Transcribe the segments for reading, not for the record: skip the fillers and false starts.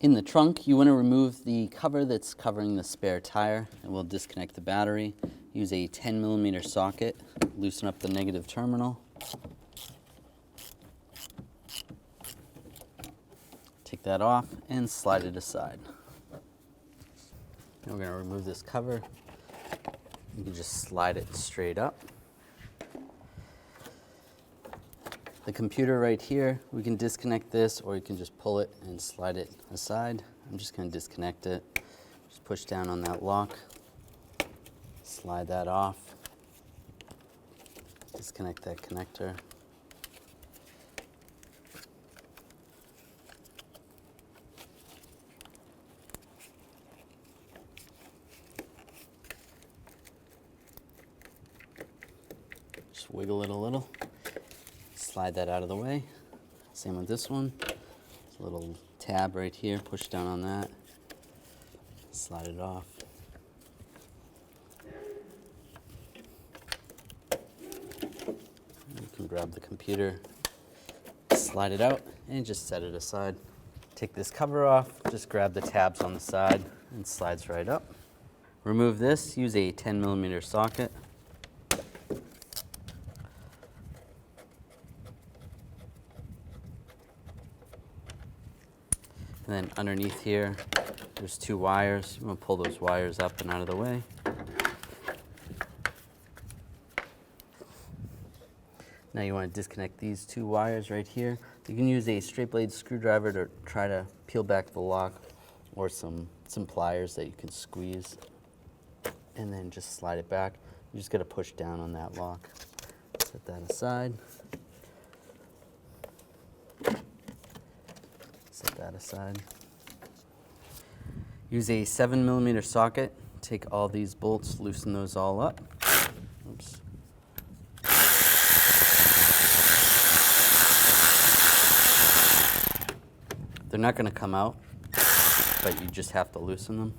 In the trunk, you want to remove the cover that's covering the spare tire, and we'll disconnect the battery. Use a 10mm socket, loosen up the negative terminal. Take that off and slide it aside. Now we're going to remove this cover. You can just slide it straight up. The computer right here, we can disconnect this, or you can just pull it and slide it aside. I'm just going to disconnect it. Just push down on that lock, slide that off, disconnect that connector. Just wiggle it a little. Slide that out of the way. Same with this one. There's a little tab right here. Push down on that. Slide it off. You can grab the computer, slide it out, and just set it aside. Take this cover off. Just grab the tabs on the side and slides right up. Remove this. Use a 10mm socket. And then underneath here, there's two wires. You want to pull those wires up and out of the way. Now you want to disconnect these two wires right here. You can use a straight blade screwdriver to try to peel back the lock, or some pliers that you can squeeze. And then just slide it back. You just got to push down on that lock. Set that aside. Set that aside. Use a 7mm socket. Take all these bolts, loosen those all up. Oops. They're not going to come out, but you just have to loosen them.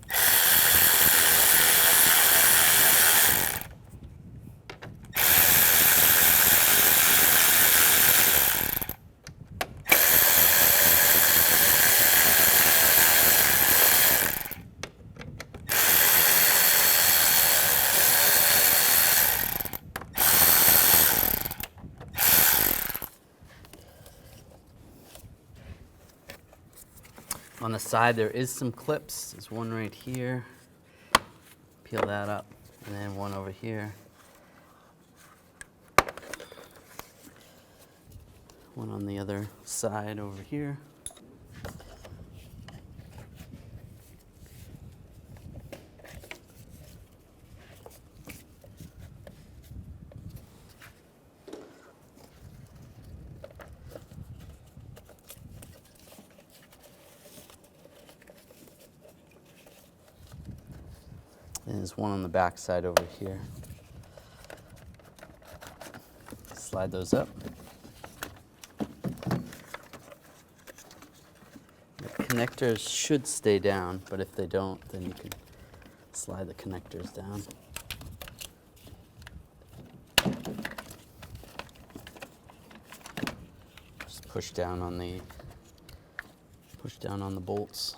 On the side, there is some clips. There's one right here. Peel that up, and then one over here. One on the other side over here. And there's one on the back side over here. Slide those up. The connectors should stay down, but if they don't, then you can slide the connectors down. Just push down on the bolts.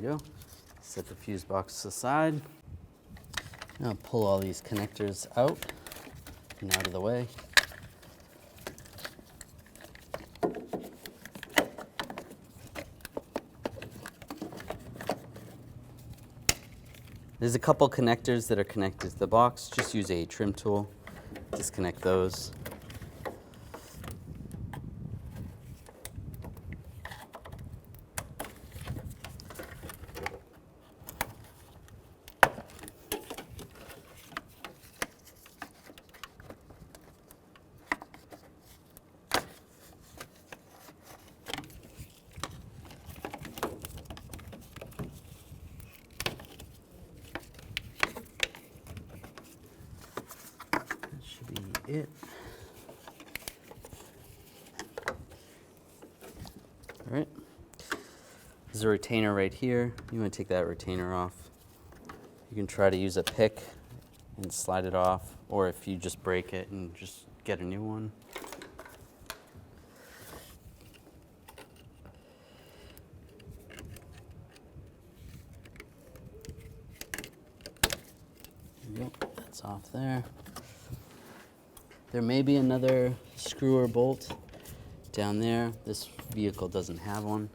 Go. Set the fuse box aside. Now pull all these connectors out and out of the way. There's a couple connectors that are connected to the box. Just use a trim tool. Disconnect those. It. All right. There's is a retainer right here. You want to take that retainer off. You can try to use a pick and slide it off, or if you just break it and just get a new one. Yep, that's off there. There may be another screw or bolt down there. This vehicle doesn't have one.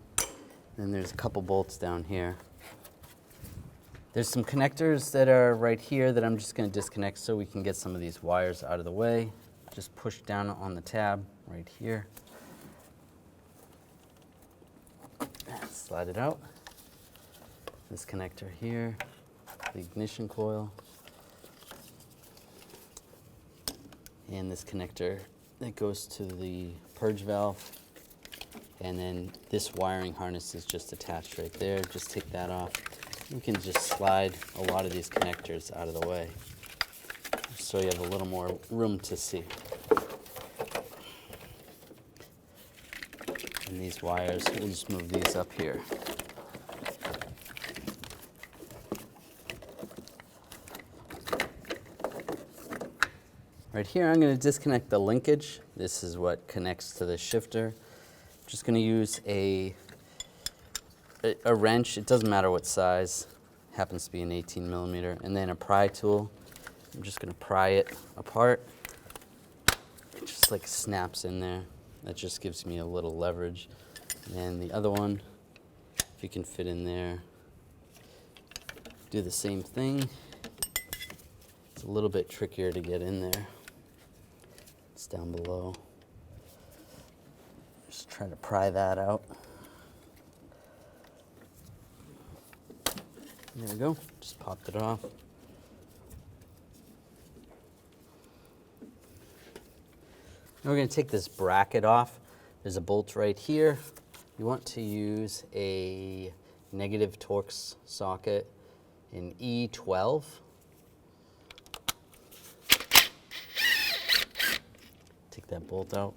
Then there's a couple bolts down here. There's some connectors that are right here that I'm just going to disconnect so we can get some of these wires out of the way. Just push down on the tab right here. Slide it out. This connector here, the ignition coil. And this connector that goes to the purge valve. And then this wiring harness is just attached right there. Just take that off. You can just slide a lot of these connectors out of the way so you have a little more room to see. And these wires, we'll just move these up here. Right here, I'm going to disconnect the linkage. This is what connects to the shifter. I'm just going to use a wrench. It doesn't matter what size. Happens to be an 18 millimeter. And then a pry tool. I'm just going to pry it apart. It just like snaps in there. That just gives me a little leverage. And the other one, if you can fit in there, do the same thing. It's a little bit trickier to get in there. It's down below. Just try to pry that out. There we go, just popped it off. Now we're going to take this bracket off. There's a bolt right here. You want to use a negative Torx socket in E12. Take that bolt out.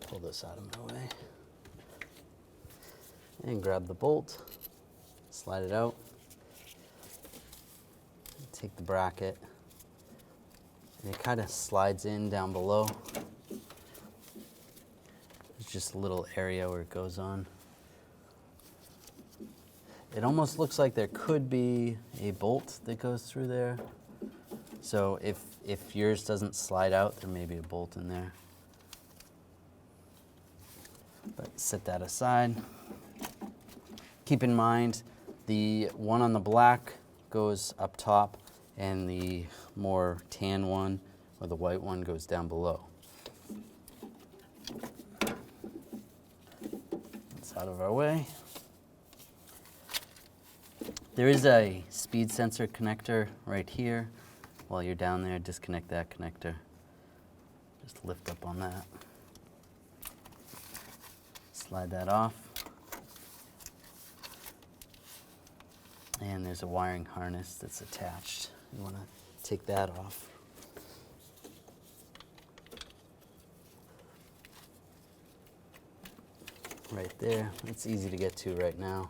Pull this out of my way. And grab the bolt, slide it out, take the bracket, and it kind of slides in down below. There's just a little area where it goes on. It almost looks like there could be a bolt that goes through there. So if yours doesn't slide out, there may be a bolt in there. But set that aside. Keep in mind, the one on the black goes up top, and the more tan one, or the white one, goes down below. It's out of our way. There is a speed sensor connector right here. While you're down there, disconnect that connector. Just lift up on that. Slide that off. And there's a wiring harness that's attached. You want to take that off. Right there. It's easy to get to right now.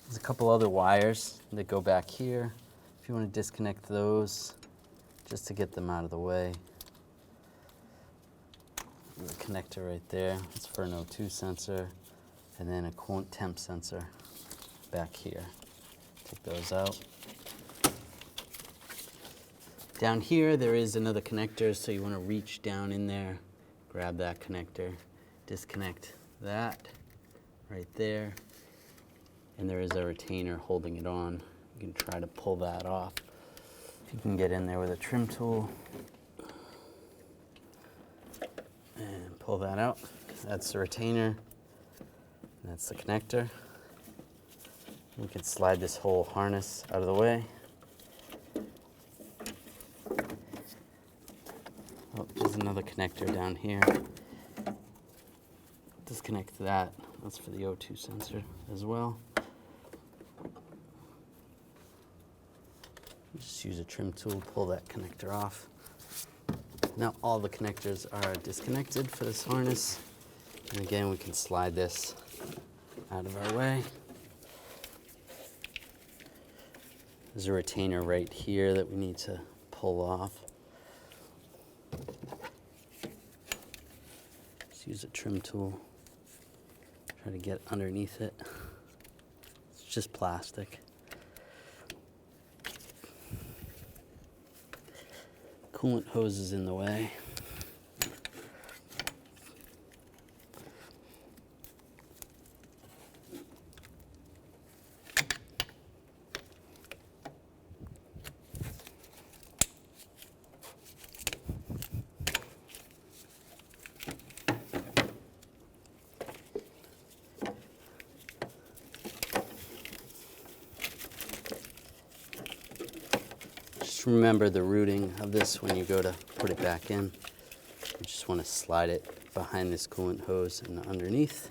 There's a couple other wires that go back here. If you want to disconnect those, just to get them out of the way. The connector right there, it's for an O2 sensor, and then a coolant temp sensor back here. Take those out. Down here, there is another connector, so you want to reach down in there, grab that connector, disconnect that right there, and there is a retainer holding it on. You can try to pull that off. If you can get in there with a trim tool, and pull that out. That's the retainer. That's the connector. We can slide this whole harness out of the way. Oh, there's another connector down here. Disconnect that. That's for the O2 sensor as well. Just Just use a trim tool, pull that connector off. Now all the connectors are disconnected for this harness. And again, we can slide this out of our way. There's a retainer right here that we need to pull off. Just use a trim tool. Try to get underneath it. It's just plastic. Coolant hose is in the way. Just remember the routing of this when you go to put it back in. You just want to slide it behind this coolant hose and underneath.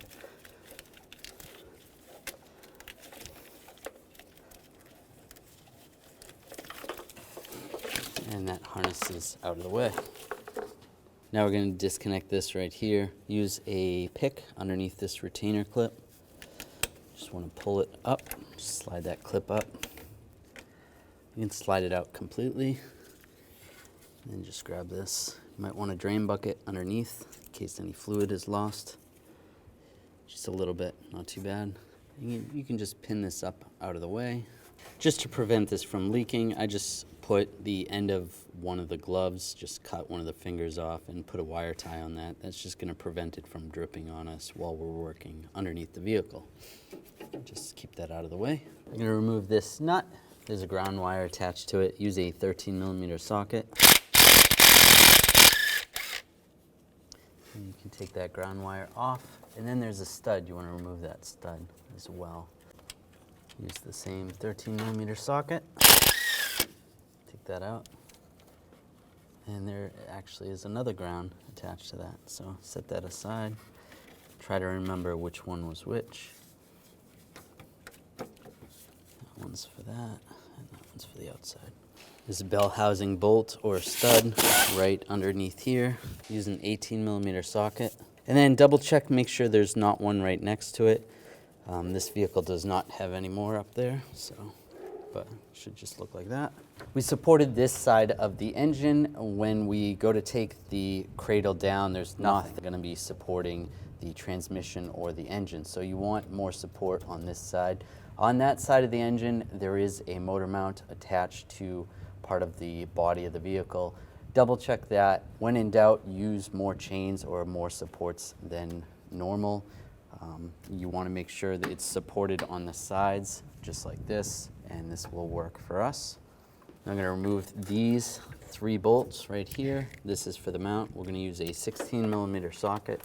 And that harness is out of the way. Now we're going to disconnect this right here. Use a pick underneath this retainer clip. Just want to pull it up, slide that clip up. You can slide it out completely. And just grab this. You might want a drain bucket underneath in case any fluid is lost. Just a little bit, not too bad. You can just pin this up out of the way. Just to prevent this from leaking, I just put the end of one of the gloves, just cut one of the fingers off and put a wire tie on that. That's just going to prevent it from dripping on us while we're working underneath the vehicle. Just keep that out of the way. I'm going to remove this nut. There's a ground wire attached to it. Use a 13mm socket. And you can take that ground wire off. And then there's a stud. You want to remove that stud as well. Use the same 13mm socket. Take that out. And there actually is another ground attached to that. So set that aside. Try to remember which one was which. That one's for that, and that one's for the outside. There's a bell housing bolt or stud right underneath here. Use an 18mm socket. And then double check, make sure there's not one right next to it. This vehicle does not have any more up there, but it should just look like that. We supported this side of the engine. When we go to take the cradle down, there's nothing going to be supporting the transmission or the engine. So you want more support on this side. On that side of the engine, there is a motor mount attached to part of the body of the vehicle. Double check that. When in doubt, use more chains or more supports than normal. You want to make sure that it's supported on the sides, just like this, and this will work for us. I'm going to remove these 3 bolts right here. This is for the mount. We're going to use a 16mm socket.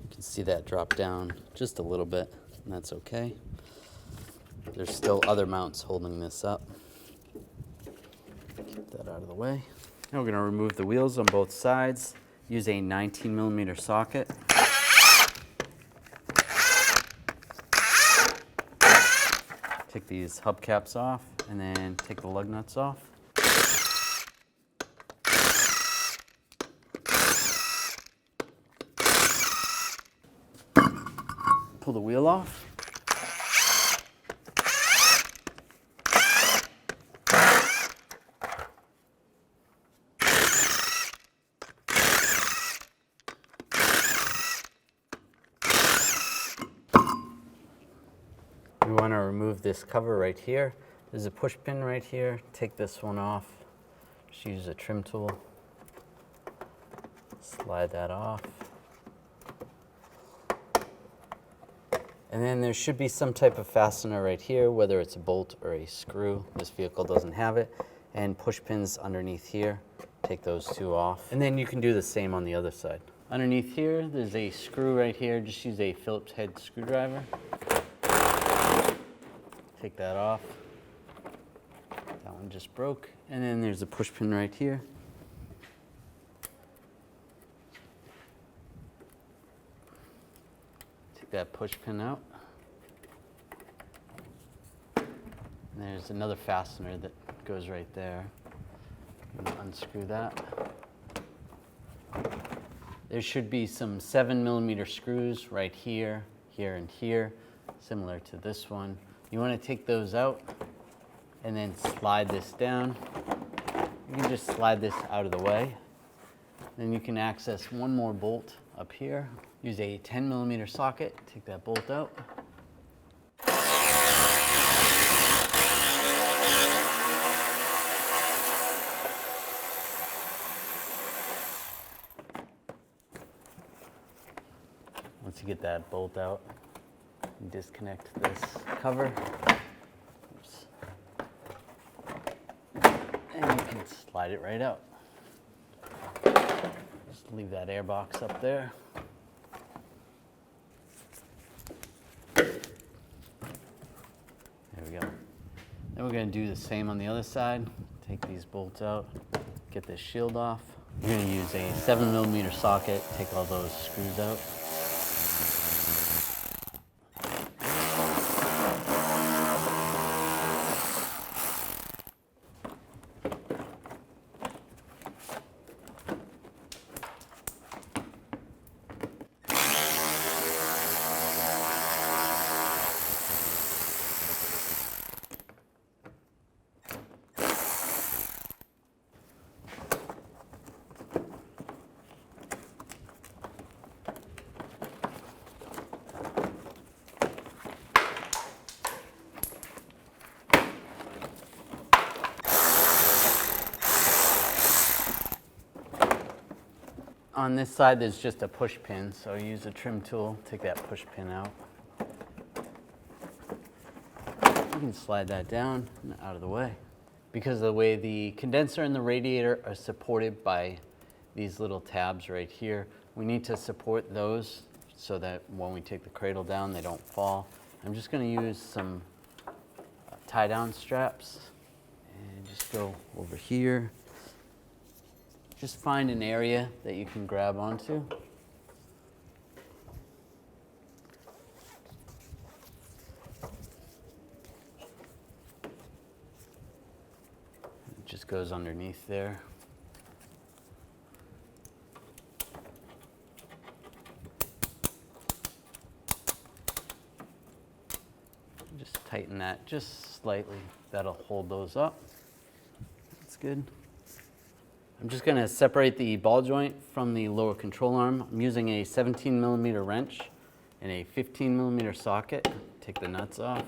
You can see that drop down just a little bit, and that's okay. There's still other mounts holding this up. Keep that out of the way. Now we're going to remove the wheels on both sides. Use a 19mm socket. Take these hubcaps off and then take the lug nuts off. Pull the wheel off. We want to remove this cover right here. There's a push pin right here. Take this one off. Just use a trim tool. Slide that off. And then there should be some type of fastener right here, whether it's a bolt or a screw. This vehicle doesn't have it. And push pins underneath here. Take those 2 off. And then you can do the same on the other side. Underneath here, there's a screw right here. Just use a Phillips head screwdriver. Take that off. That one just broke. And then there's a push pin right here. that push pin out. And there's another fastener that goes right there. I'm going to unscrew that. There should be some 7mm screws right here, here, and here, similar to this one. You want to take those out and then slide this down. You can just slide this out of the way. Then you can access one more bolt up here. Use a 10mm socket, take that bolt out. Once you get that bolt out, you disconnect this cover. Oops. And you can slide it right out. Just leave that air box up there. There we go. Then we're going to do the same on the other side. Take these bolts out, get this shield off. You're going to use a 7mm socket, take all those screws out. On this side, there's just a push pin, so use a trim tool, take that push pin out. You can slide that down and out of the way. Because of the way the condenser and the radiator are supported by these little tabs right here, we need to support those so that when we take the cradle down, they don't fall. I'm just going to use some tie-down straps and just go over here. Just find an area that you can grab onto. It just goes underneath there. Just tighten that just slightly. That'll hold those up. That's good. I'm just going to separate the ball joint from the lower control arm. I'm using a 17mm wrench and a 15mm socket. Take the nuts off.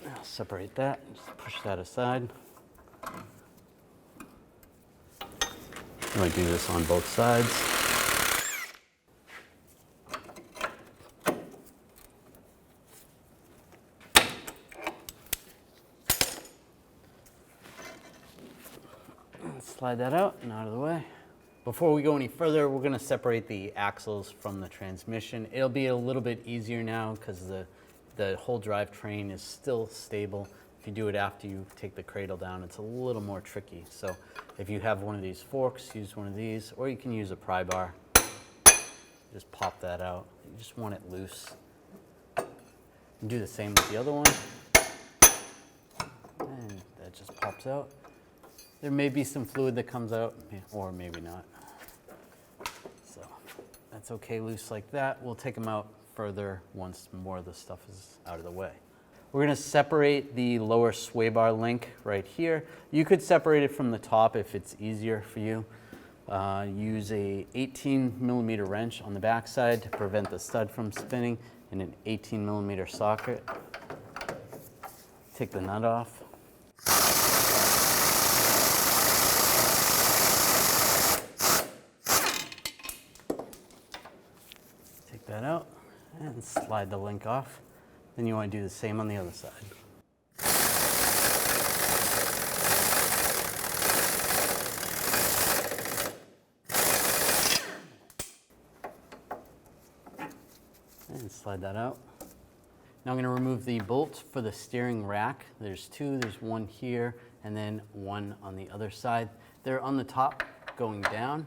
I'll separate that, just push that aside. I'm going to do this on both sides. And slide that out and out of the way. Before we go any further, we're going to separate the axles from the transmission. It'll be a little bit easier now because the whole drivetrain is still stable. If you do it after you take the cradle down, it's a little more tricky. So if you have one of these forks, use one of these, or you can use a pry bar. Just pop that out. You just want it loose. And do the same with the other one. And that just pops out. There may be some fluid that comes out, or maybe not. So that's okay loose like that. We'll take them out further once more of the stuff is out of the way. We're going to separate the lower sway bar link right here. You could separate it from the top if it's easier for you. Use a 18mm wrench on the back side to prevent the stud from spinning and an 18mm socket. Take the nut off. Take that out and slide the link off. Then you want to do the same on the other side. And slide that out. Now I'm going to remove the bolt for the steering rack. There's two, there's one here and then one on the other side. They're on the top going down,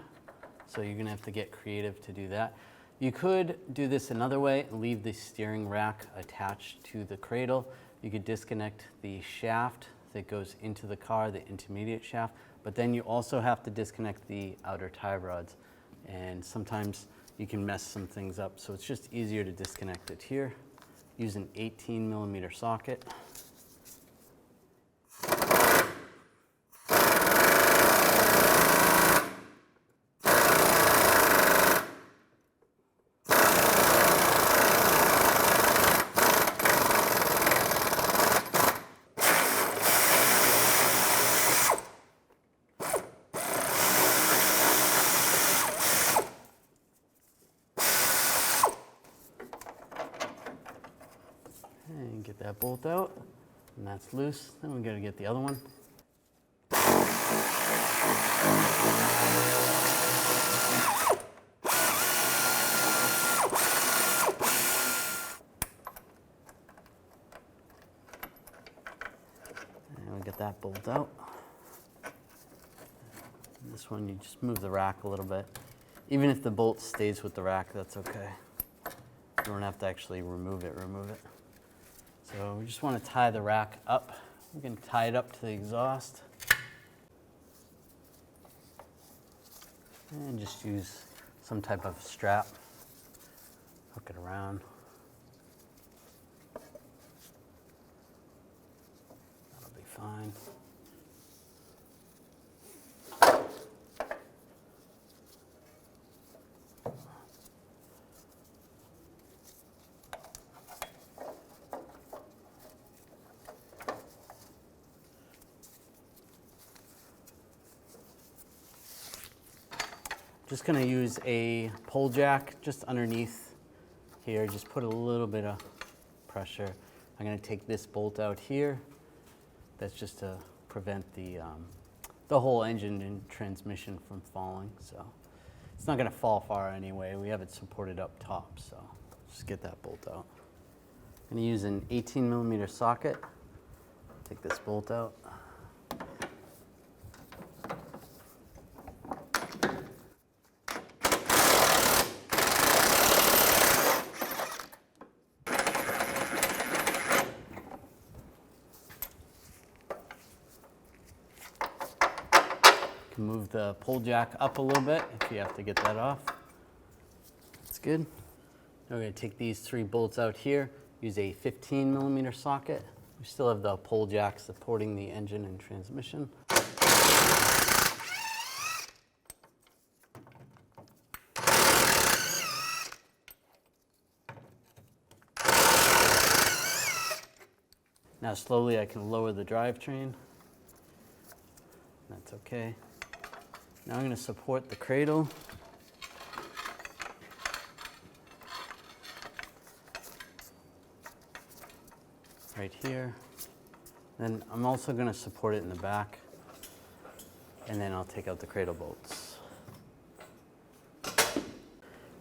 so you're going to have to get creative to do that. You could do this another way and leave the steering rack attached to the cradle. You could disconnect the shaft that goes into the car, the intermediate shaft, but then you also have to disconnect the outer tie rods. And sometimes you can mess some things up, so it's just easier to disconnect it here. Use an 18mm socket. And get that bolt out, and that's loose. Then we gotta get the other one. And we get that bolt out. And this one, you just move the rack a little bit. Even if the bolt stays with the rack, that's okay. You don't have to actually remove it. So we just want to tie the rack up. We can tie it up to the exhaust. And just use some type of strap. Hook it around. That'll be fine. Just gonna use a pull jack just underneath here. Just put a little bit of pressure. I'm gonna take this bolt out here. That's just to prevent the whole engine and transmission from falling. So it's not gonna fall far anyway. We have it supported up top, so just get that bolt out. I'm gonna use an 18mm socket. Take this bolt out. Move the pull jack up a little bit if you have to get that off. That's good. Now we're going to take these three bolts out here, use a 15mm socket. We still have the pull jack supporting the engine and transmission. Now slowly I can lower the drivetrain. That's okay. Now I'm going to support the cradle. Right here. Then I'm also going to support it in the back. And then I'll take out the cradle bolts. I'm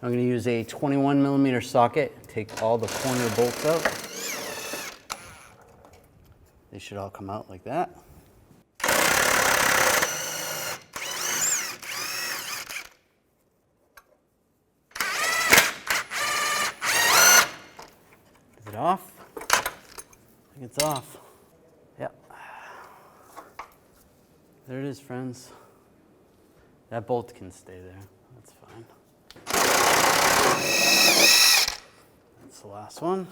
going to use a 21mm socket, take all the corner bolts out. They should all come out like that. Off. I think it's off. Yep. There it is, friends. That bolt can stay there. That's fine. That's the last one.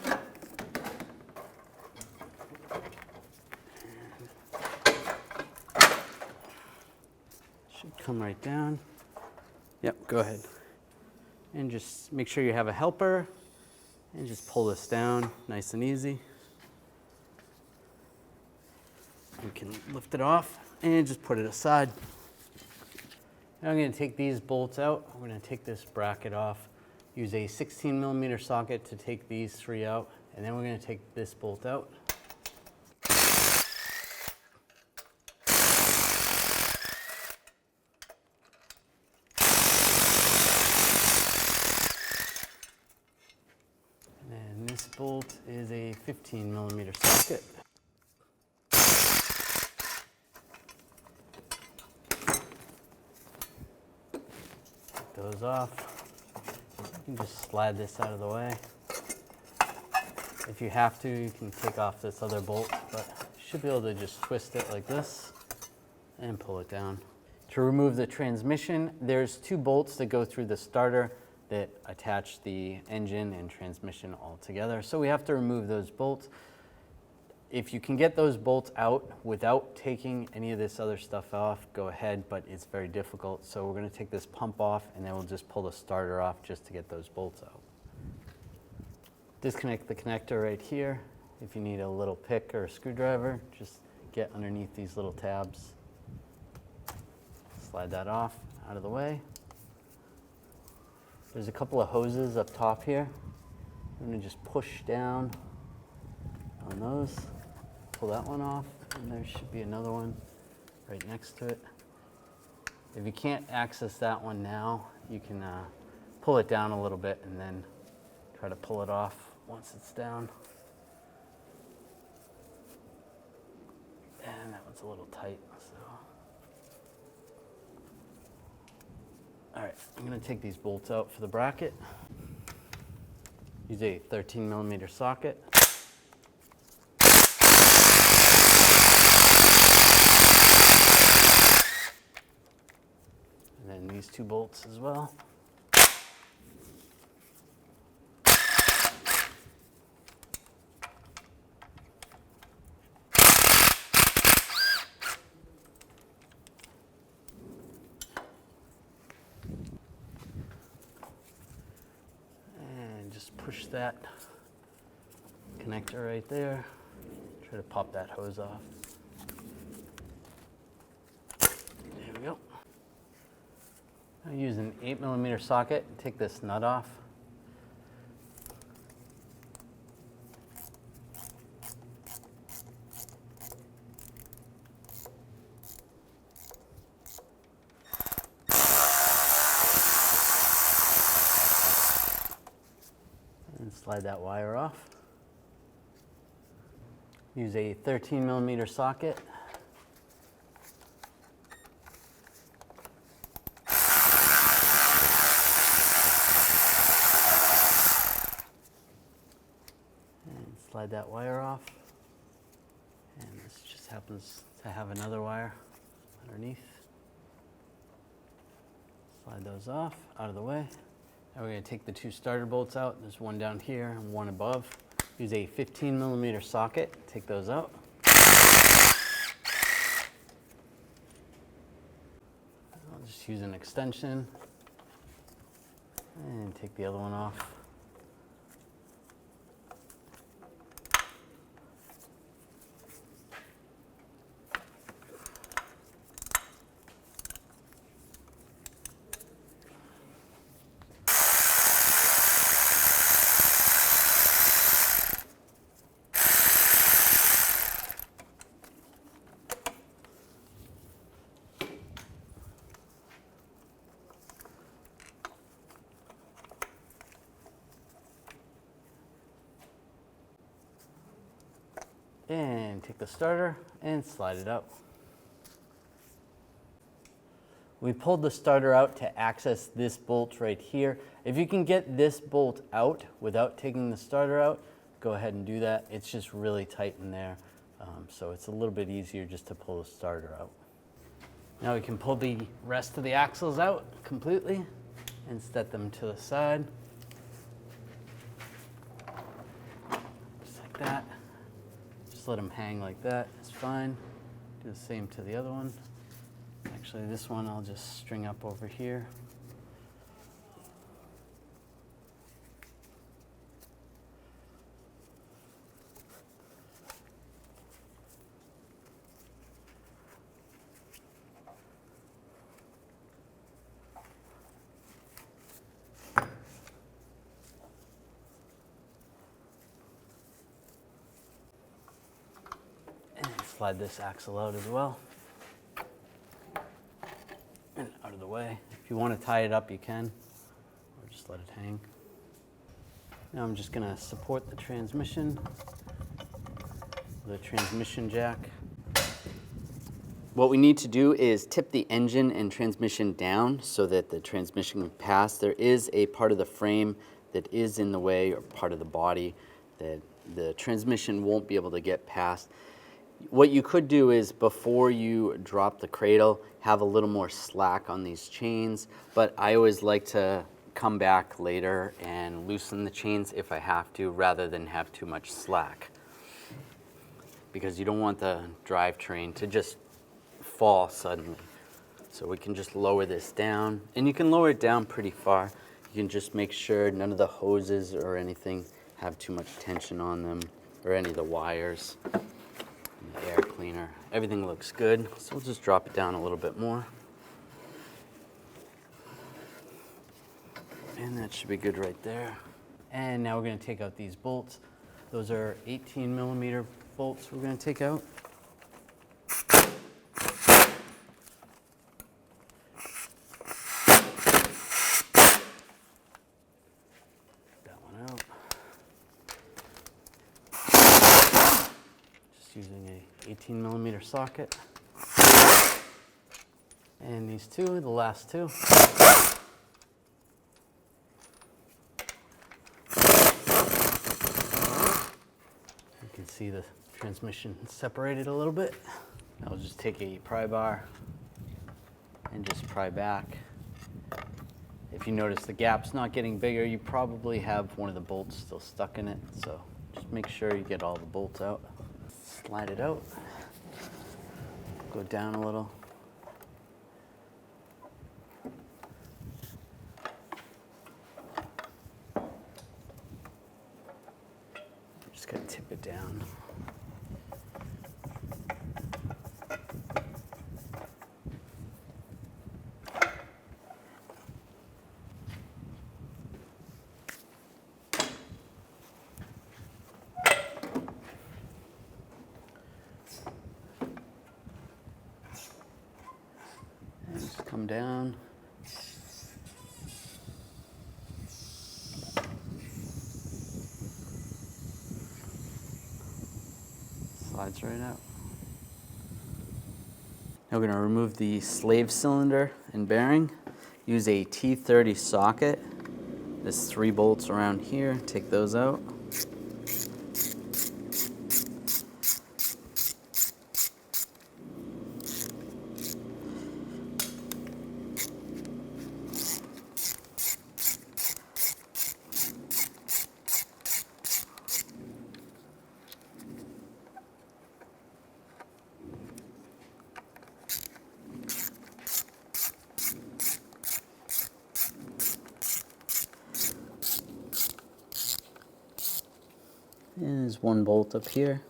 Should come right down. Yep, go ahead. And just make sure you have a helper. And just pull this down, nice and easy. You can lift it off and just put it aside. Now I'm going to take these bolts out. I'm going to take this bracket off. Use a 16mm socket to take these three out. And then we're going to take this bolt out. bolt is a 15mm socket. Take those off. You can just slide this out of the way. If you have to, you can take off this other bolt, but you should be able to just twist it like this and pull it down. To remove the transmission, there's two bolts that go through the starter that attach the engine and transmission all together. So we have to remove those bolts. If you can get those bolts out without taking any of this other stuff off, go ahead, but it's very difficult. So we're gonna take this pump off and then we'll just pull the starter off just to get those bolts out. Disconnect the connector right here. If you need a little pick or a screwdriver, just get underneath these little tabs. Slide that off, out of the way. There's a couple of hoses up top here. I'm gonna just push down on those, pull that one off, and there should be another one right next to it. If you can't access that one now, you can pull it down a little bit and then try to pull it off once it's down. And that one's a little tight, so. All right, I'm gonna take these bolts out for the bracket. Use a 13mm socket. And then these two bolts as well. Push that connector right there. Try to pop that hose off. There we go. I use an 8mm socket. Take this nut off. Slide that wire off. Use a 13mm socket. And slide that wire off. And this just happens to have another wire underneath. Slide those off, out of the way. Now we're going to take the two starter bolts out. There's one down here and one above. Use a 15mm socket. Take those out. I'll just use an extension and take the other one off. And take the starter and slide it out. We pulled the starter out to access this bolt right here. If you can get this bolt out without taking the starter out, go ahead and do that. It's just really tight in there, so it's a little bit easier just to pull the starter out. Now we can pull the rest of the axles out completely and set them to the side. Just like that. Just let them hang like that, it's fine. Do the same to the other one. Actually, this one I'll just string up over here. Slide this axle out as well. And out of the way. If you want to tie it up, you can, or just let it hang. Now I'm just going to support the transmission with a transmission jack. What we need to do is tip the engine and transmission down so that the transmission can pass. There is a part of the frame that is in the way, or part of the body that the transmission won't be able to get past. What you could do is, before you drop the cradle, have a little more slack on these chains, but I always like to come back later and loosen the chains if I have to, rather than have too much slack, because you don't want the drivetrain to just fall suddenly. So we can just lower this down, and you can lower it down pretty far. You can just make sure none of the hoses or anything have too much tension on them, or any of the wires. The air cleaner, everything looks good, so we'll just drop it down a little bit more. And that should be good right there. And now we're going to take out these bolts. Those are 18mm bolts we're going to take out. That one out. Just using a 18mm socket. And these two, the last two. You can see the transmission separated a little bit. I'll just take a pry bar and just pry back. If you notice the gap's not getting bigger, you probably have one of the bolts still stuck in it. So just make sure you get all the bolts out. Slide it out. Go down a little. Just gotta tip it down. And just come down. Slides right out. Now we're going to remove the slave cylinder and bearing. Use a T30 socket. There's 3 bolts around here. Take those out. And there's 1 bolt up here.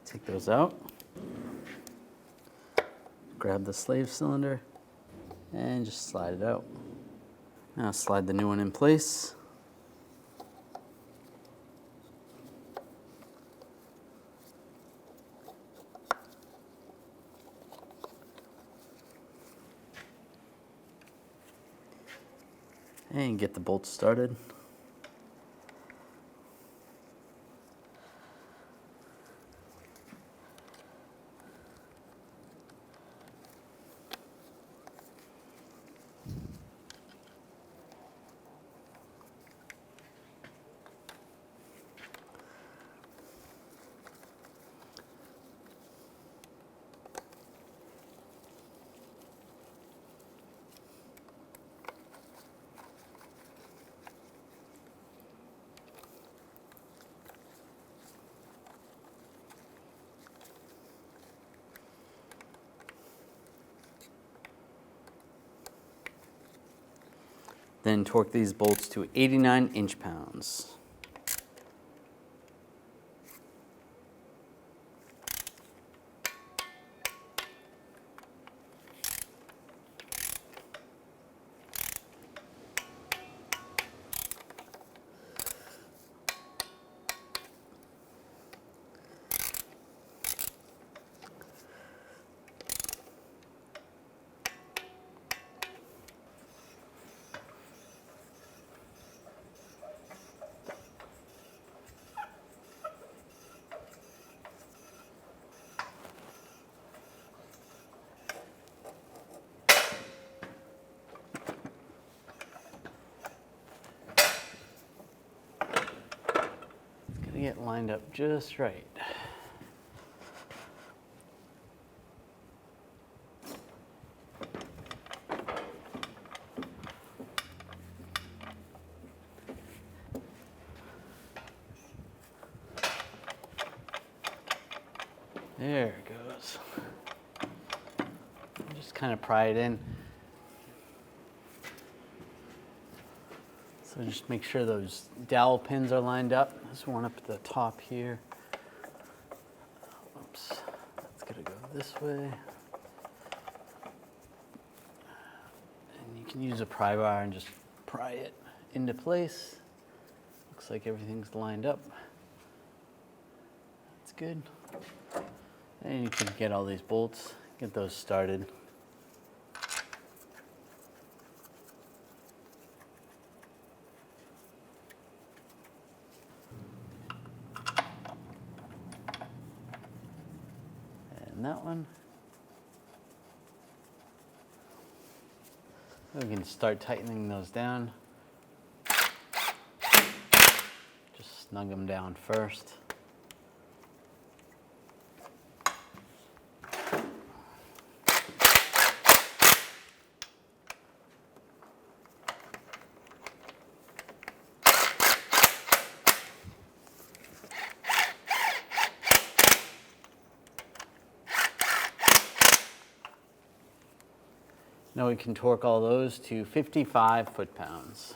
Take those out. Grab the slave cylinder and just slide it out. Now slide the new one in place. And get the bolts started. Then torque these bolts to 89 inch-pounds. get lined up just right. There it goes. Just kind of pry it in. So just make sure those dowel pins are lined up. There's one up at the top here. Oops, that's gonna go this way. And you can use a pry bar and just pry it into place. Looks like everything's lined up. That's good. And you can get all these bolts, get those started. And that one. We can start tightening those down. Just snug them down first. Now we can torque all those to 55 foot-pounds.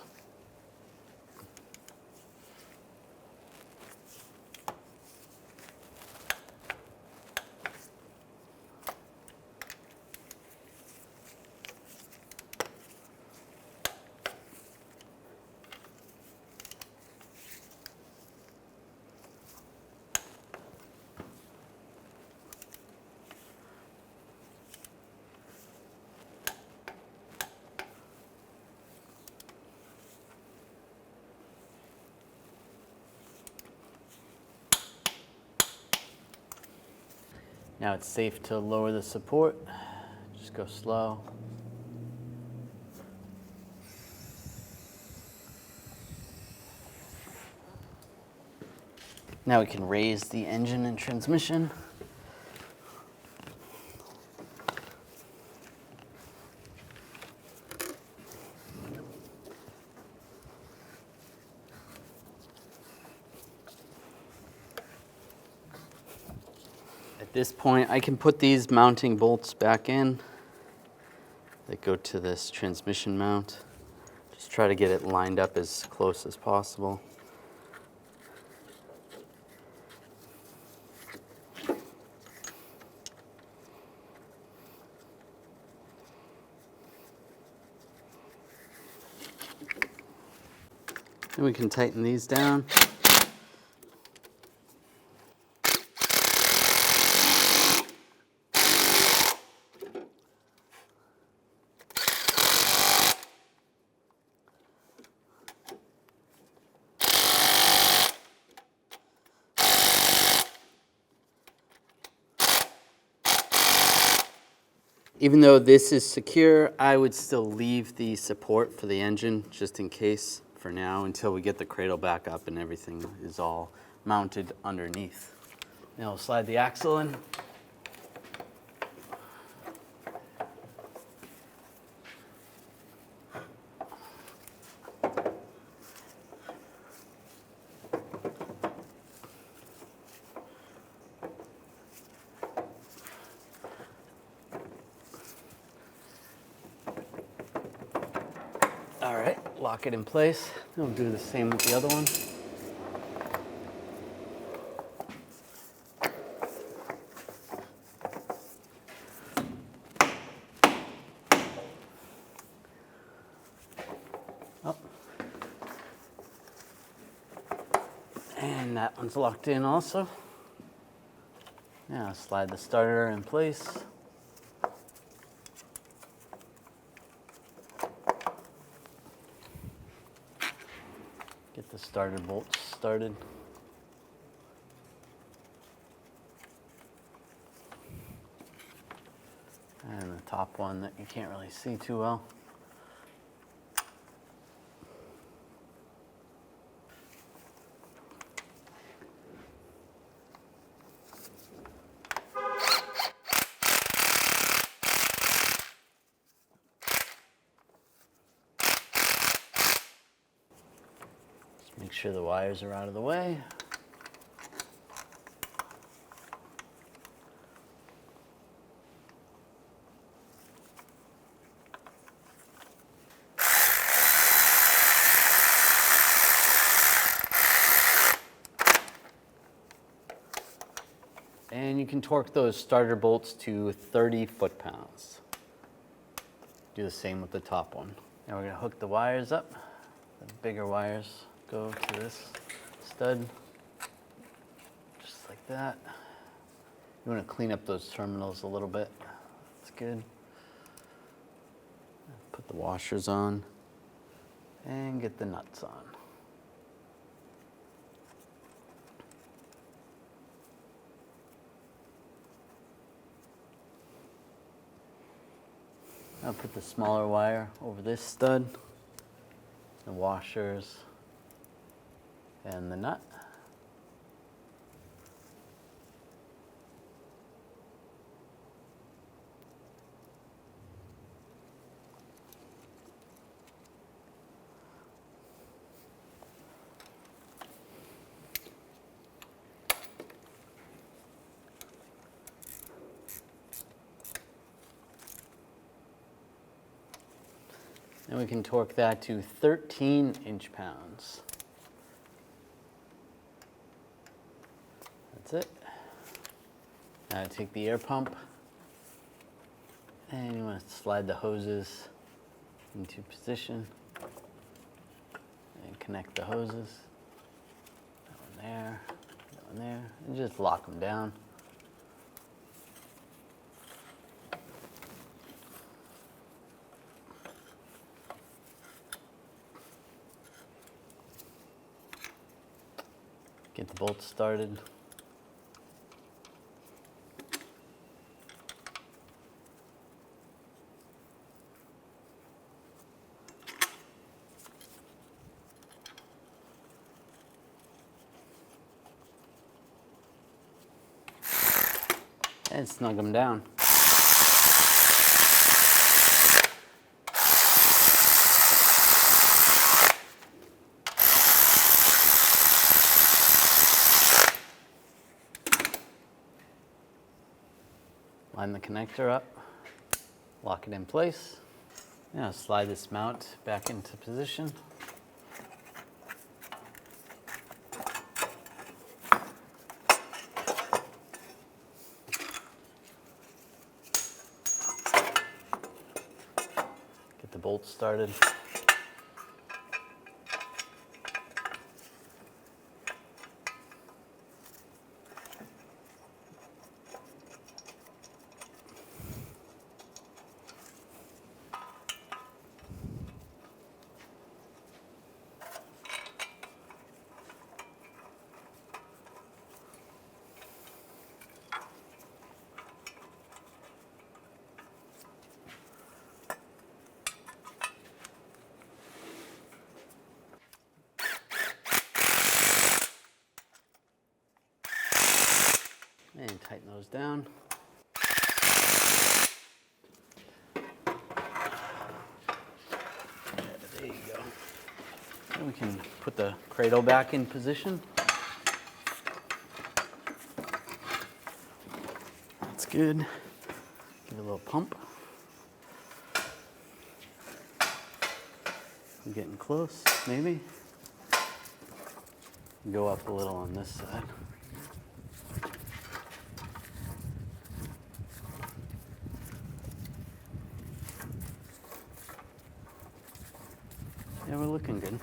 Now it's safe to lower the support. Just go slow. Now we can raise the engine and transmission. At this point, I can put these mounting bolts back in. They go to this transmission mount. Just try to get it lined up as close as possible. And we can tighten these down. Even though this is secure, I would still leave the support for the engine just in case for now until we get the cradle back up and everything is all mounted underneath. Now we'll slide the axle in. All right, lock it in place. Then we'll do the same with the other one. Oh. And that one's locked in also. Now slide the starter in place. Get the starter bolts started. And the top one that you can't really see too well. Make sure the wires are out of the way. And you can torque those starter bolts to 30 foot-pounds. Do the same with the top one. Now we're going to hook the wires up. The bigger wires go to this stud, just like that. You want to clean up those terminals a little bit. That's good. Put the washers on and get the nuts on. I'll put the smaller wire over this stud, the washers, and the nut. And we can torque that to 13 inch-pounds. That's it. Now take the air pump, and you want to slide the hoses into position and connect the hoses. That one there, that one there, and just lock them down. Get the bolts started. And snug them down. Line the connector up, lock it in place. Now slide this mount back into position. Get the bolts started. And tighten those down. There you go. And we can put the cradle back in position. That's good. Give it a little pump. I'm getting close, maybe. Go up a little on this side. Yeah, we're looking good.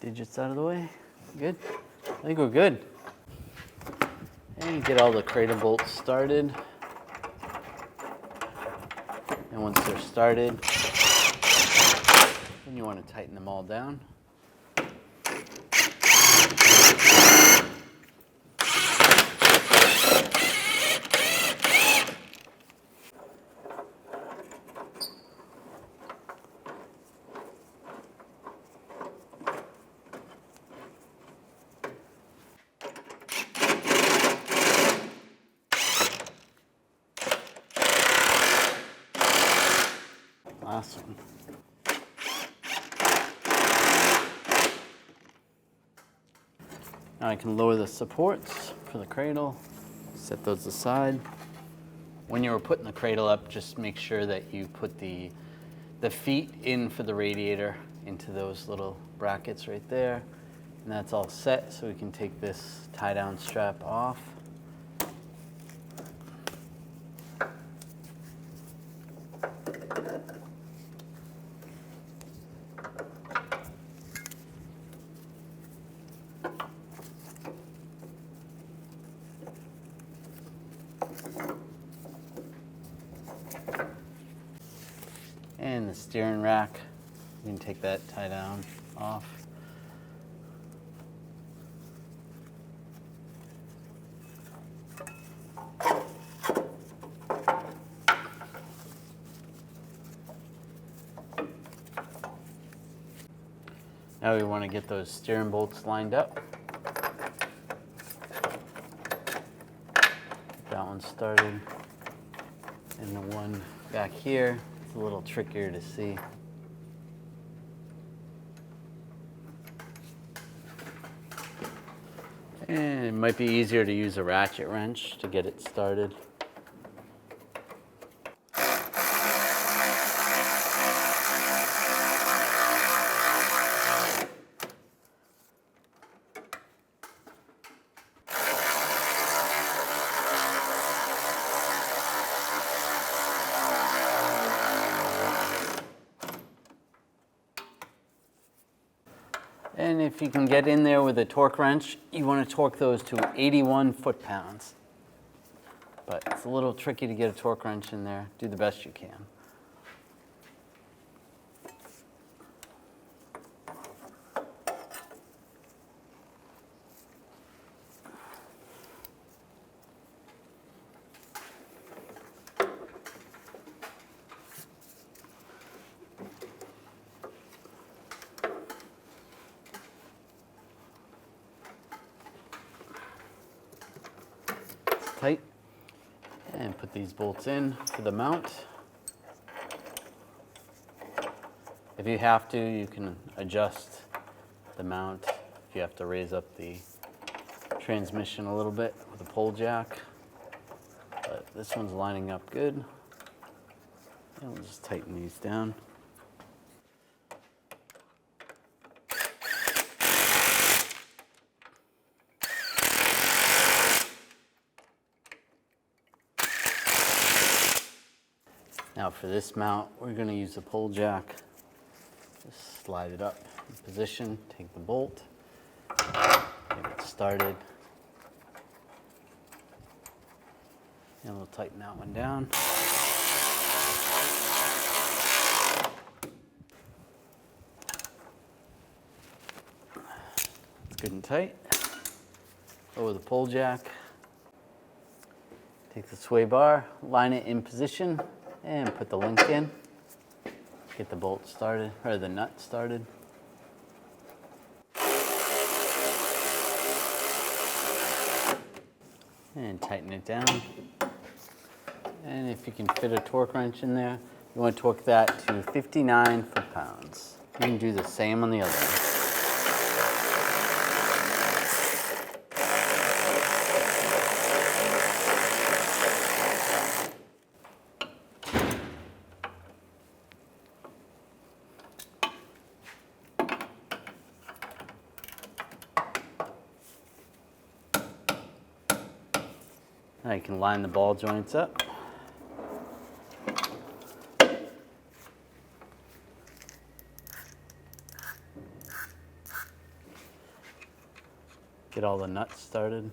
Digits out of the way. Good? I think we're good. And get all the cradle bolts started. And once they're started, then you want to tighten them all down. last one. Now I can lower the supports for the cradle, set those aside. When you were putting the cradle up, just make sure that you put the feet in for the radiator into those little brackets right there. And that's all set, so we can take this tie-down strap off. And the steering rack, you can take that tie down off. Now we want to get those steering bolts lined up. Get that one started. And the one back here, it's a little trickier to see. And it might be easier to use a ratchet wrench to get it started. And if you can get in there with a torque wrench, you want to torque those to 81 foot-pounds. But it's a little tricky to get a torque wrench in there. Do the best you can. Tight, and put these bolts in for the mount. If you have to, you can adjust the mount if you have to raise up the transmission a little bit with a pole jack. But this one's lining up good. And we'll just tighten these down. Now for this mount, we're going to use the pole jack. Just slide it up in position, take the bolt, get it started, and we'll tighten that one down. It's good and tight. Lower the pole jack. Take the sway bar, line it in position, and put the link in. Get the bolt started, or the nut started. And tighten it down. And if you can fit a torque wrench in there, you want to torque that to 59 foot-pounds. You can do the same on the other one. Now you can line the ball joints up. Get all the nuts started.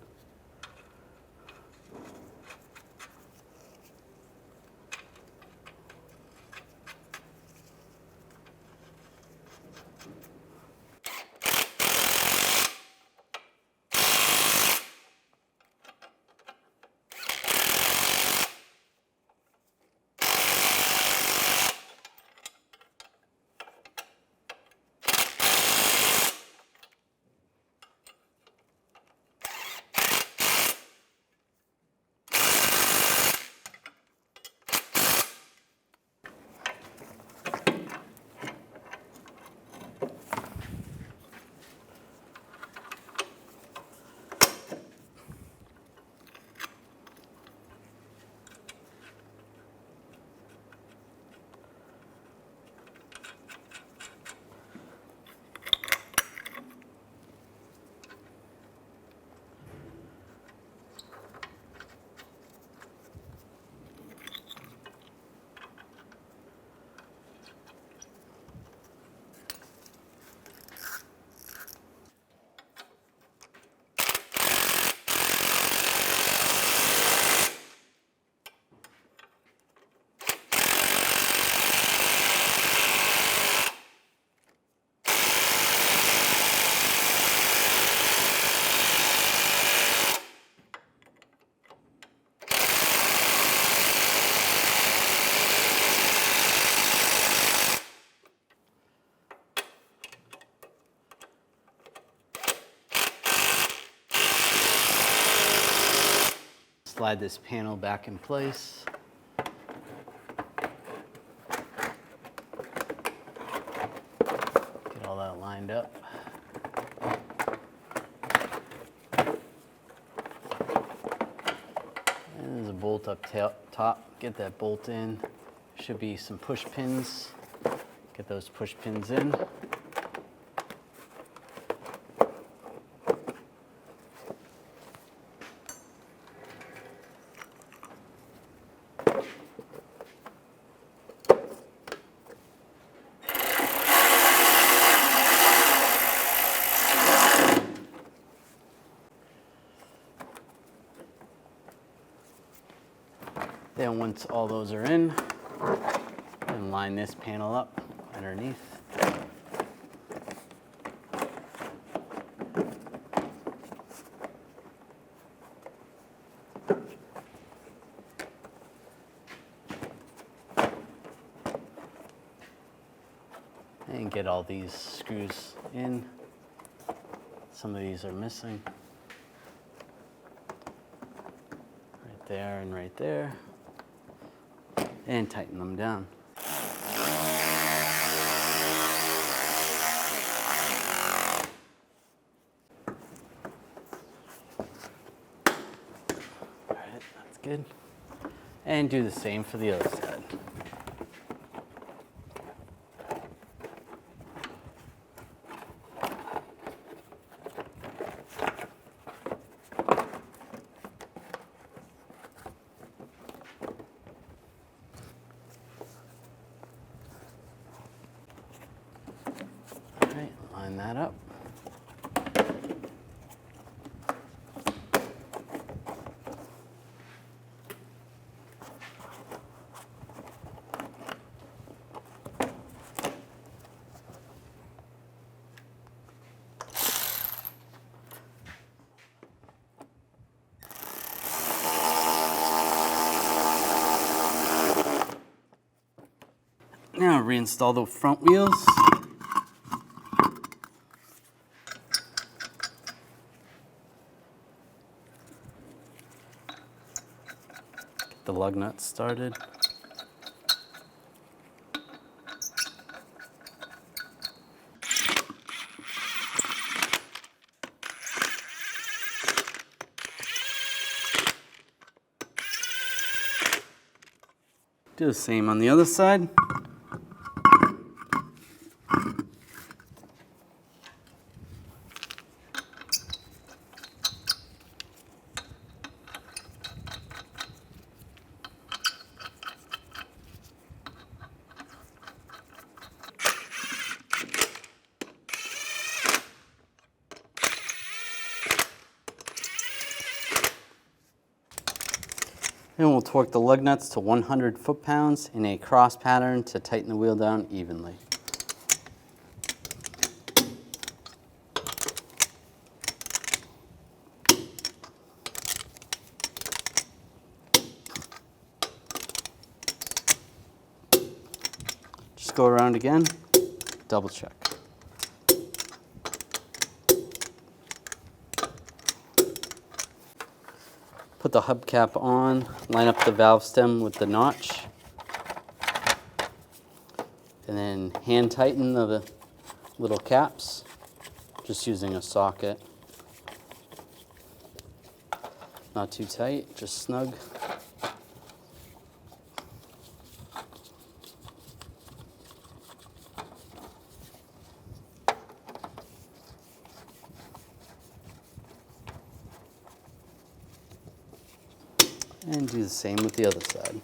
slide this panel back in place. Get all that lined up. And there's a bolt up top. Get that bolt in. Should be some push pins. Get those push pins in. Then once all those are in, then line this panel up underneath. And get all these screws in. Some of these are missing. Right there and right there. And tighten them down. All right, that's good. And do the same for the other side. Line that up. Now reinstall the front wheels. The lug nuts started. Do the same on the other side. And we'll torque the lug nuts to 100 foot-pounds in a cross pattern to tighten the wheel down evenly. Just go around again, double check. Put the hubcap on, line up the valve stem with the notch, and then hand tighten the little caps, just using a socket. Not too tight, just snug. And do the same with the other side.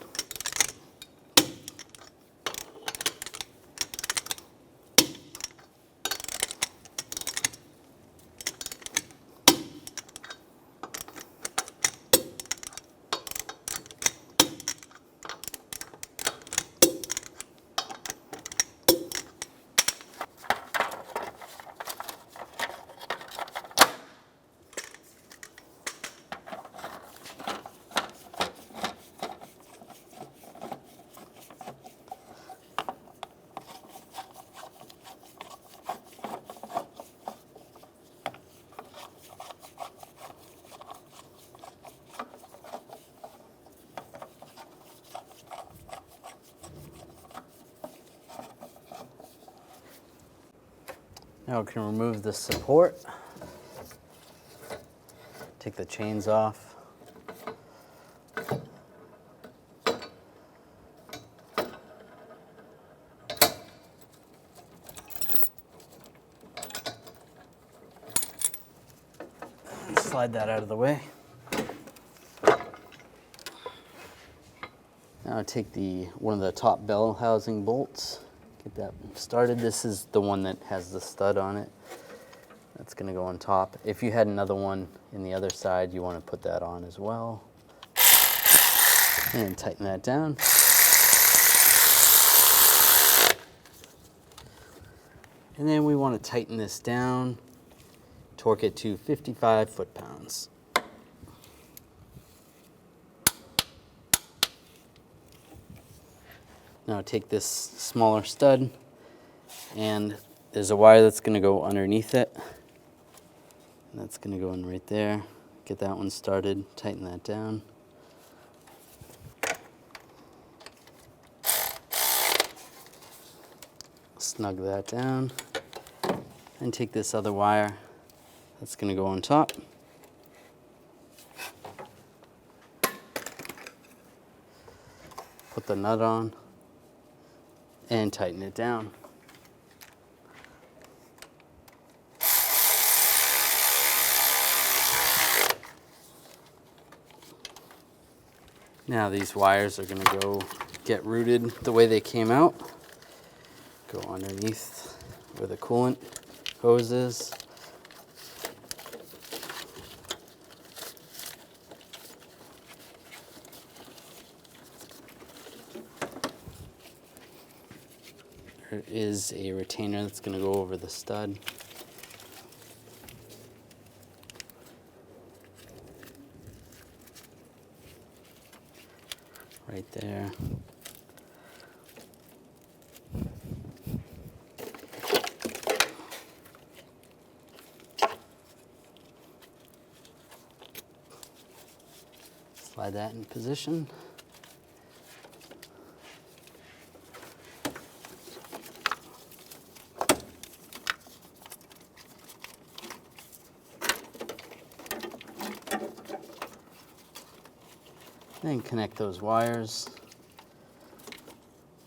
Now we can remove the support. Take the chains off. Slide that out of the way. Now take one of the top bell housing bolts, get that started. This is the one that has the stud on it. That's going to go on top. If you had another one in the other side, you want to put that on as well. And tighten that down. And then we want to tighten this down, torque it to 55 foot-pounds. Now take this smaller stud, and there's a wire that's going to go underneath it. And that's going to go in right there. Get that one started, tighten that down. Snug that down. And take this other wire that's going to go on top. Put the nut on and tighten it down. Now these wires are going to go get routed the way they came out. Go underneath where the coolant hose is. There is a retainer that's going to go over the stud. Right there. Slide that in position. Then connect those wires.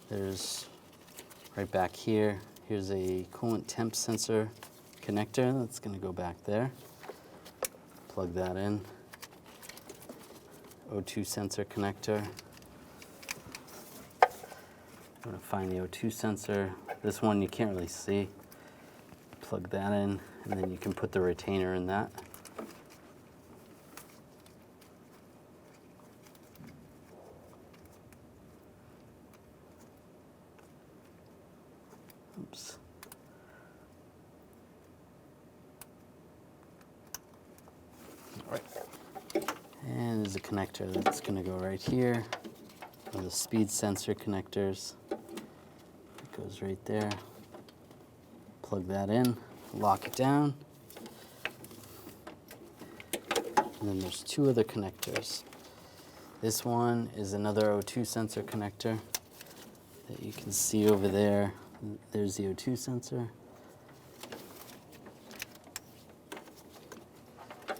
There's right back here. Here's a coolant temp sensor connector that's going to go back there. Plug that in. O2 sensor connector. I'm going to find the O2 sensor. This one you can't really see. Plug that in, and then you can put the retainer in that. Oops. All right. And there's a connector that's going to go right here. One of the speed sensor connectors. It goes right there. Plug that in, lock it down. And then there's two other connectors. This one is another O2 sensor connector that you can see over there. There's the O2 sensor. There's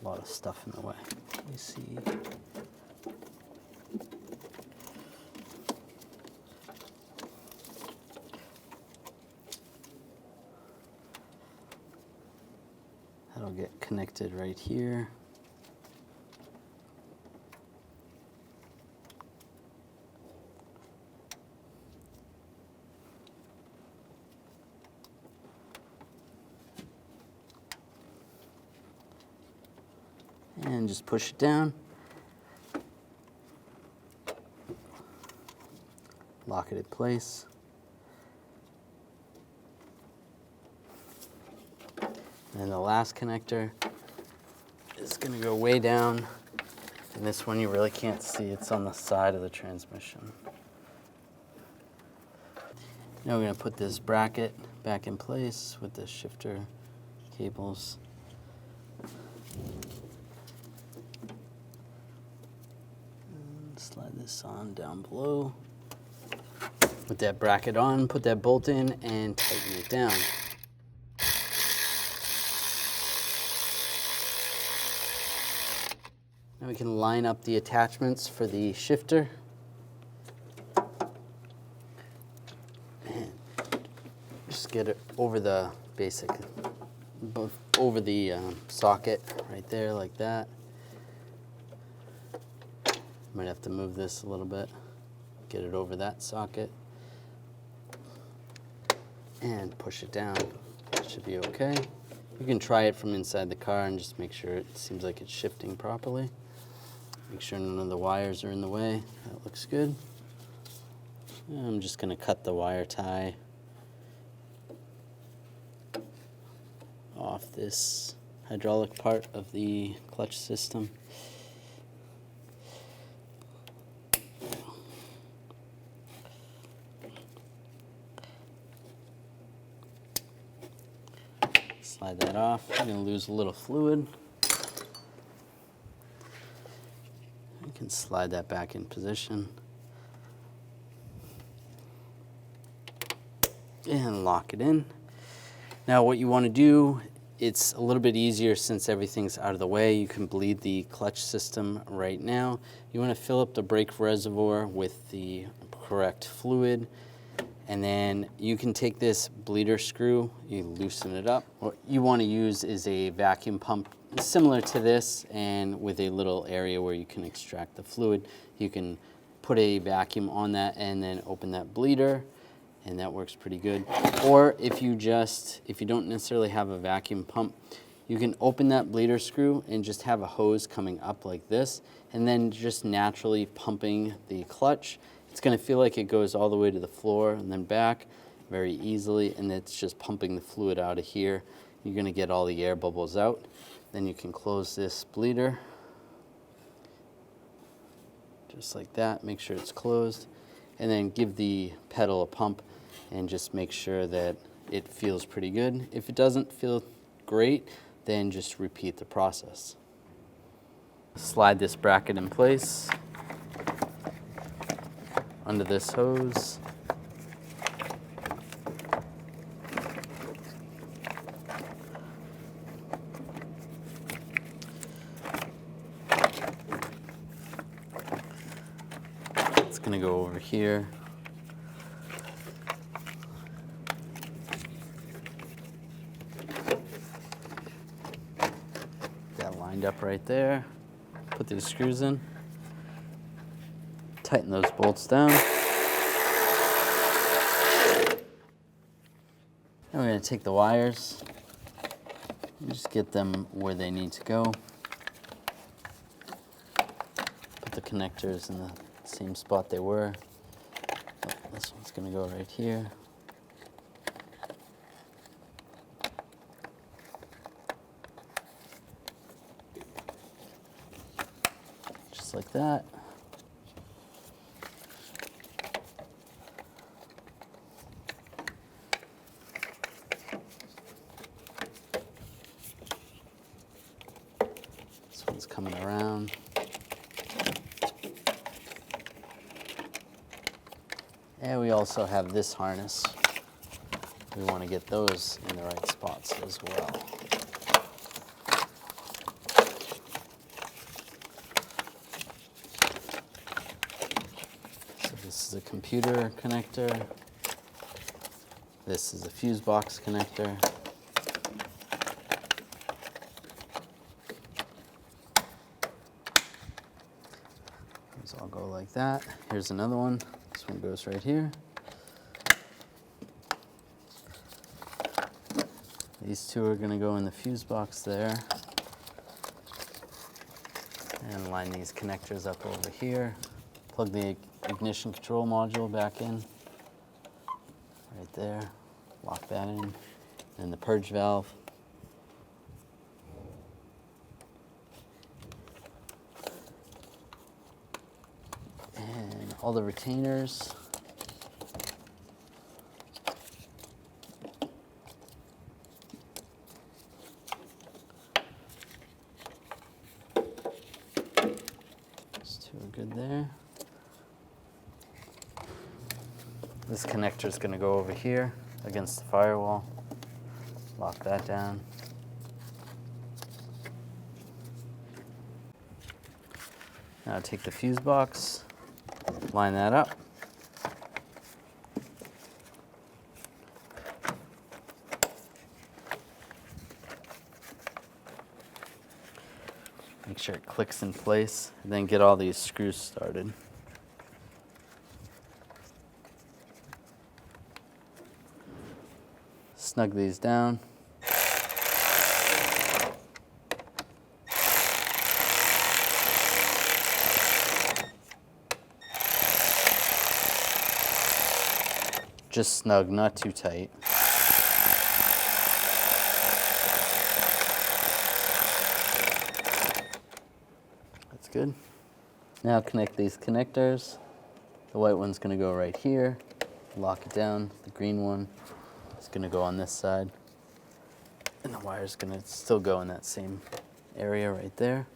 a lot of stuff in the way. Let me see. That'll get connected right here. And just push it down. Lock it in place. And the last connector is going to go way down. And this one you really can't see. It's on the side of the transmission. Now we're going to put this bracket back in place with the shifter cables. And slide this on down below. With that bracket on, put that bolt in and tighten it down. Now we can line up the attachments for the shifter. And just get it over the basic, over the socket right there like that. Might have to move this a little bit, get it over that socket, and push it down. It should be okay. You can try it from inside the car and just make sure it seems like it's shifting properly. Make sure none of the wires are in the way. That looks good. And I'm just going to cut the wire tie off this hydraulic part of the clutch system. Slide that off. I'm going to lose a little fluid. I can slide that back in position and lock it in. Now what you want to do, it's a little bit easier since everything's out of the way. You can bleed the clutch system right now. You want to fill up the brake reservoir with the correct fluid, and then you can take this bleeder screw, you loosen it up. What you want to use is a vacuum pump similar to this, and with a little area where you can extract the fluid. You can put a vacuum on that and then open that bleeder, and that works pretty good. Or if you don't necessarily have a vacuum pump, you can open that bleeder screw and just have a hose coming up like this, and then just naturally pumping the clutch. It's going to feel like it goes all the way to the floor and then back very easily, and it's just pumping the fluid out of here. You're going to get all the air bubbles out. Then you can close this bleeder just like that. Make sure it's closed, and then give the pedal a pump and just make sure that it feels pretty good. If it doesn't feel great, then just repeat the process. Slide this bracket in place under this hose. It's going to go over here. That lined up right there. Put these screws in. Tighten those bolts down. And we're going to take the wires and just get them where they need to go. Put the connectors in the same spot they were. Oh, this one's going to go right here. Just like that. Coming around. And we also have this harness. We want to get those in the right spots as well. So this is a computer connector. This is a fuse box connector. So I'll go like that. Here's another one. This one goes right here. These two are going to go in the fuse box there. And line these connectors up over here. Plug the ignition control module back in. Right there. Lock that in. And the purge valve. All the retainers. Those two are good there. This connector is going to go over here against the firewall. Lock that down. Now take the fuse box, line that up. Make sure it clicks in place, and then get all these screws started. Snug these down. Just snug, not too tight. That's good. Now connect these connectors. The white one's going to go right here. Lock it down. The green one is going to go on this side. And the wire's going to still go in that same area right there.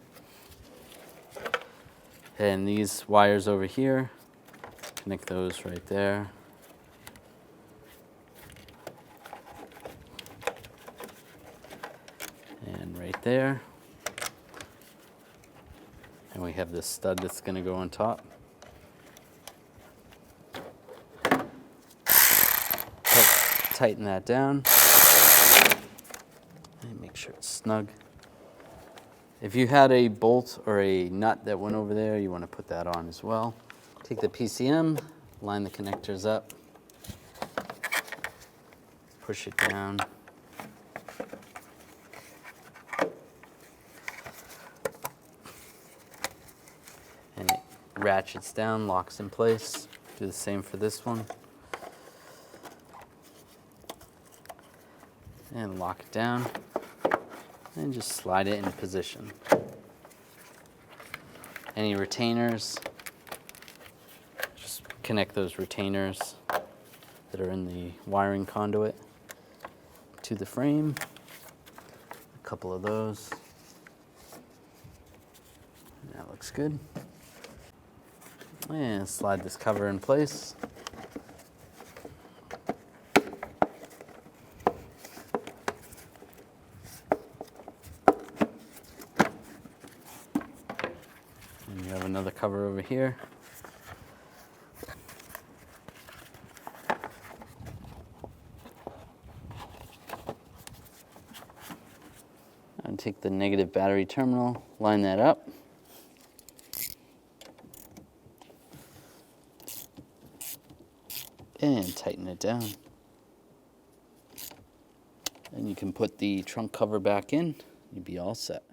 And these wires over here, connect those right there. And right there. And we have this stud that's going to go on top. Tighten that down. And make sure it's snug. If you had a bolt or a nut that went over there, you want to put that on as well. Take the PCM, line the connectors up, push it down. And it ratchets down, locks in place. Do the same for this one. And lock it down. And just slide it into position. Any retainers, just connect those retainers that are in the wiring conduit to the frame. A couple of those. That looks good. And slide this cover in place. And you have another cover over here. And take the negative battery terminal, line that up. And tighten it down. And you can put the trunk cover back in, you'd be all set.